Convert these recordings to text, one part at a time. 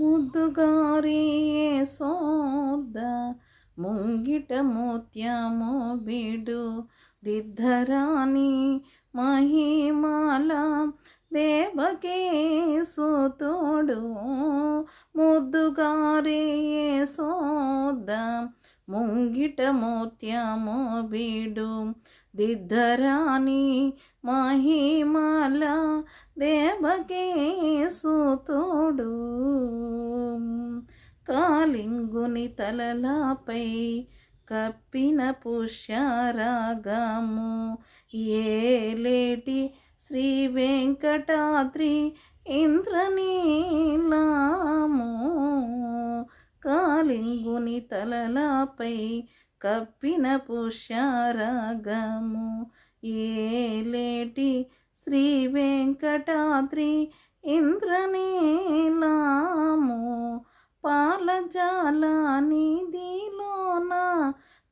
ముద్దుగారి సోద ముంగిట ముత్యము బిడు దిద్ధరాణి మహిమాల దేవకీ సుతుడు ముద్దుగారి సోద ముంగిట ముత్యము బిడు దిద్ధరాణి మహిమాల దేవకీ సుతుడు కాలింగుని తలలాపై కప్పిన పుష్యరాగము ఏలేటి శ్రీ వెంకటాద్రి ఇంద్రనీలాము కాలింగుని తలలాపై కప్పిన పుష్యరాగము ఏలేటి శ్రీ వెంకటాద్రి ఇంద్రనీలాము పాలజాల నిధిలోన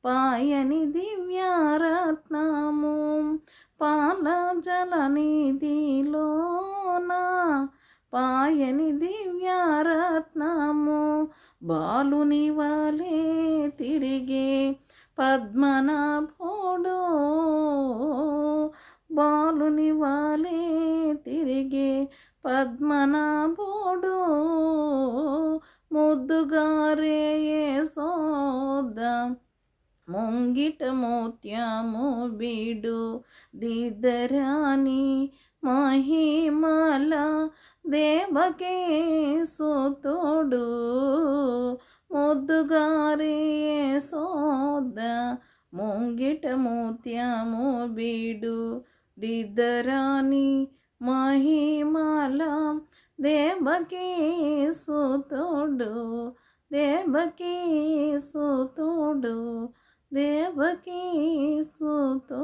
పాయని దివ్యారత్నము పాలజల నిధిలోన పాయని దివ్యారత్నము బాలుని వలె తిరిగే పద్మనాభుడు బాలుని వలె తిరిగే పద్మనాభుడు ముద్దుగారే సోద ముంగిట ముత్యము బిడు దిద్దరాని మహిమల దేవకీ సుతుడు ముద్దుగారే సోద ముంగిట ముత్యము బిడు దిద్దరాని మహిమల దేవకీ సుతుడు దేవకీ సుతుడు దేవకీ సుతుడు.